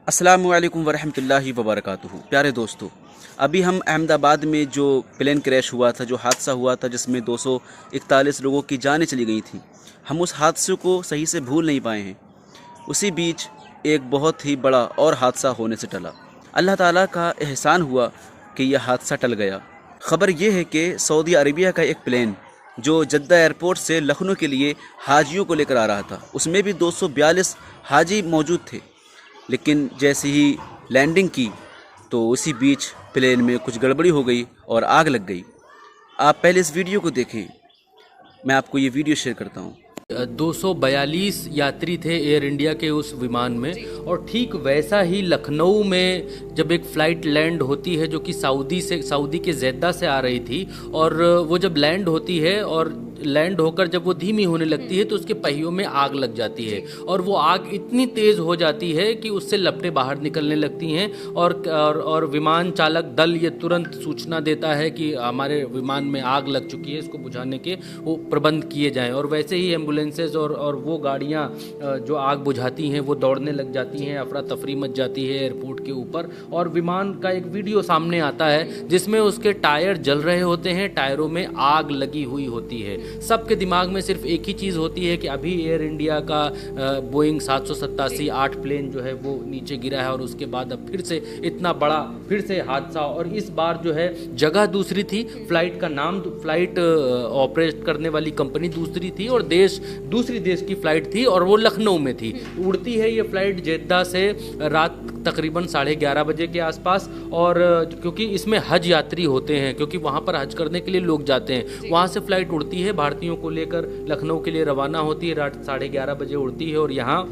अस्सलामुअलैकुम वरहमतुल्लाहि वबरकातुहू। प्यारे दोस्तों, अभी हम अहमदाबाद में जो प्लेन क्रैश हुआ था, जो हादसा हुआ था जिसमें 241 लोगों की जानें चली गई थी, हम उस हादसे को सही से भूल नहीं पाए हैं। उसी बीच एक बहुत ही बड़ा और हादसा होने से टला। अल्लाह ताला का एहसान हुआ कि यह हादसा टल गया। ख़बर यह है कि सऊदी अरबिया का एक प्लेन जो जद्दा एयरपोर्ट से लखनऊ के लिए हाजियों को लेकर आ रहा था, उसमें भी 242 हाजी मौजूद थे। लेकिन जैसे ही लैंडिंग की तो उसी बीच प्लेन में कुछ गड़बड़ी हो गई और आग लग गई। आप पहले इस वीडियो को देखें, मैं आपको ये वीडियो शेयर करता हूँ। 242 यात्री थे एयर इंडिया के उस विमान में, और ठीक वैसा ही लखनऊ में जब एक फ़्लाइट लैंड होती है जो कि सऊदी के जेद्दा से आ रही थी, और वो जब लैंड होती है और लैंड होकर जब वो धीमी होने लगती है तो उसके पहियों में आग लग जाती है, और वो आग इतनी तेज़ हो जाती है कि उससे लपटें बाहर निकलने लगती हैं, और विमान चालक दल ये तुरंत सूचना देता है कि हमारे विमान में आग लग चुकी है, इसको बुझाने के वो प्रबंध किए जाएं। और वैसे ही एम्बुलेंसेज और वो गाड़ियाँ जो आग बुझाती हैं वो दौड़ने लग जाती हैं, अफरा तफरी मच जाती है एयरपोर्ट के ऊपर। और विमान का एक वीडियो सामने आता है जिसमें उसके टायर जल रहे होते हैं, टायरों में आग लगी हुई होती है। सबके दिमाग में सिर्फ एक ही चीज़ होती है कि अभी एयर इंडिया का बोइंग 787-8 प्लेन जो है वो नीचे गिरा है, और उसके बाद अब फिर से इतना बड़ा फिर से हादसा। और इस बार जो है जगह दूसरी थी, फ्लाइट का नाम, फ्लाइट ऑपरेट करने वाली कंपनी दूसरी थी, और दूसरी देश की फ़्लाइट थी, और वो लखनऊ में थी। उड़ती है ये फ़्लाइट जेद्दा से रात तकरीबन 11:30 बजे के आसपास। और क्योंकि इसमें हज यात्री होते हैं, क्योंकि वहाँ पर हज करने के लिए लोग जाते हैं, वहाँ से फ़्लाइट उड़ती है, भारतीयों को लेकर लखनऊ के लिए रवाना होती है, रात 11:30 बजे उड़ती है और यहाँ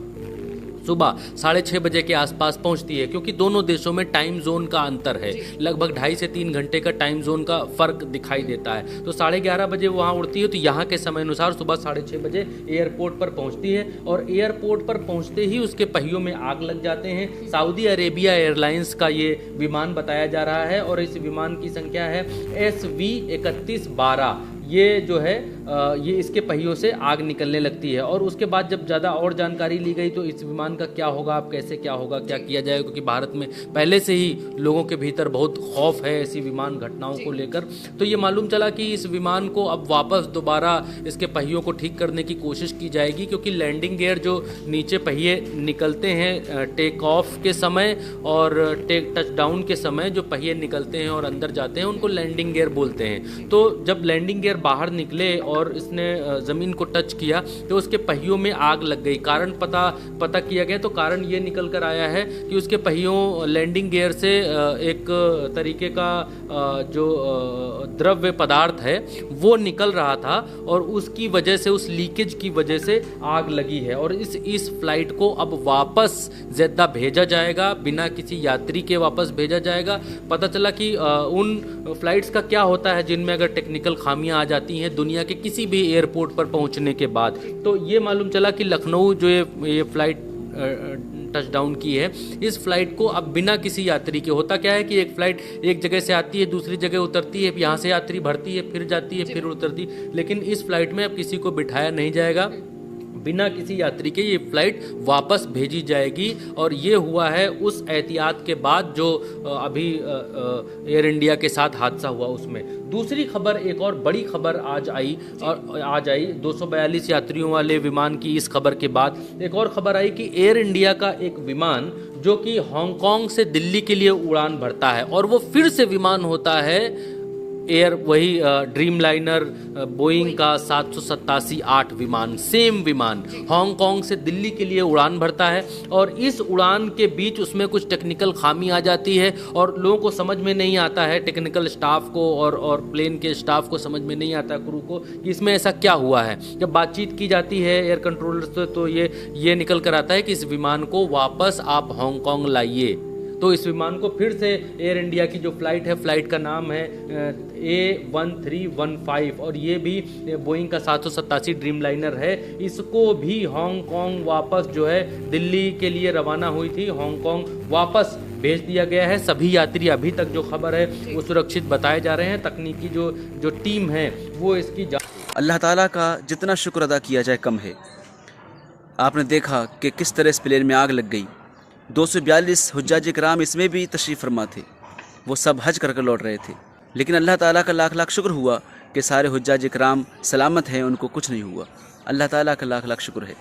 सुबह 6:30 बजे के आसपास पहुंचती है। क्योंकि दोनों देशों में टाइम जोन का अंतर है, लगभग 2.5 से 3 घंटे का टाइम जोन का फ़र्क दिखाई देता है। तो 11:30 बजे वहाँ उड़ती है, तो यहाँ के समय अनुसार सुबह 6:30 बजे एयरपोर्ट पर पहुँचती है, और एयरपोर्ट पर पहुँचते ही उसके पहियों में आग लग जाते हैं। सऊदी अरेबिया एयरलाइंस का ये विमान बताया जा रहा है, और इस विमान की संख्या है SV 3112। ये जो है ये इसके पहियों से आग निकलने लगती है। और उसके बाद जब ज़्यादा और जानकारी ली गई तो इस विमान का क्या होगा, अब कैसे क्या होगा, क्या किया जाएगा, क्योंकि भारत में पहले से ही लोगों के भीतर बहुत खौफ है ऐसी विमान घटनाओं को लेकर। तो ये मालूम चला कि इस विमान को अब वापस दोबारा इसके पहियों को ठीक करने की कोशिश की जाएगी, क्योंकि लैंडिंग गियर जो नीचे पहिए निकलते हैं टेक ऑफ के समय और टच डाउन के समय, जो पहिए निकलते हैं और अंदर जाते हैं उनको लैंडिंग गियर बोलते हैं। तो जब लैंडिंग गियर बाहर निकले और इसने ज़मीन को टच किया तो उसके पहियों में आग लग गई। कारण पता किया गया तो कारण ये निकल कर आया है कि उसके पहियों लैंडिंग गियर से एक तरीके का जो द्रव्य पदार्थ है वो निकल रहा था, और उसकी वजह से, उस लीकेज की वजह से आग लगी है। और इस फ्लाइट को अब वापस जेद्दा भेजा जाएगा, बिना किसी यात्री के वापस भेजा जाएगा। पता चला कि उन फ्लाइट्स का क्या होता है जिनमें अगर टेक्निकल खामियां आ जाती हैं दुनिया के किसी भी एयरपोर्ट पर पहुंचने के बाद। तो ये मालूम चला कि लखनऊ जो ये फ़्लाइट टच डाउन की है, इस फ्लाइट को अब बिना किसी यात्री के, होता क्या है कि एक फ़्लाइट एक जगह से आती है, दूसरी जगह उतरती है, यहाँ से यात्री भरती है, फिर जाती है, फिर उतरती, लेकिन इस फ्लाइट में अब किसी को बिठाया नहीं जाएगा, बिना किसी यात्री के ये फ़्लाइट वापस भेजी जाएगी। और ये हुआ है उस एहतियात के बाद जो अभी एयर इंडिया के साथ हादसा हुआ उसमें। दूसरी खबर, एक और बड़ी खबर आज आई 242 यात्रियों वाले विमान की इस खबर के बाद एक और खबर आई कि एयर इंडिया का एक विमान जो कि हांगकांग से दिल्ली के लिए उड़ान भरता है, और वो फिर से विमान होता है वही ड्रीम लाइनर बोइंग का 787-8 विमान, सेम विमान हांगकांग से दिल्ली के लिए उड़ान भरता है। और इस उड़ान के बीच उसमें कुछ टेक्निकल खामी आ जाती है, और लोगों को समझ में नहीं आता है, टेक्निकल स्टाफ को और प्लेन के स्टाफ को समझ में नहीं आता, क्रू को, कि इसमें ऐसा क्या हुआ है। जब बातचीत की जाती है एयर कंट्रोलर से तो ये निकल कर आता है कि इस विमान को वापस आप हांगकांग लाइए। तो इस विमान को फिर से एयर इंडिया की जो फ़्लाइट है, फ़्लाइट का नाम है A1315, और ये भी बोइंग का 787 ड्रीम लाइनर है। इसको भी हांगकांग वापस जो है दिल्ली के लिए रवाना हुई थी, हांगकांग वापस भेज दिया गया है। सभी यात्री, अभी तक जो खबर है वो सुरक्षित बताए जा रहे हैं। तकनीकी जो टीम है वो इसकी अल्लाह ताला का जितना शुक्र अदा किया जाए कम है। आपने देखा कि किस तरह इस प्लेन में आग लग गई। 242 हुज्जाज इकराम इसमें भी तशरीफ़ फरमा थे, वो सब हज कर कर लौट रहे थे। लेकिन अल्लाह ताला का लाख लाख शुक्र हुआ कि सारे हुज्जाज इकराम सलामत हैं, उनको कुछ नहीं हुआ। अल्लाह ताला का लाख लाख शुक्र है।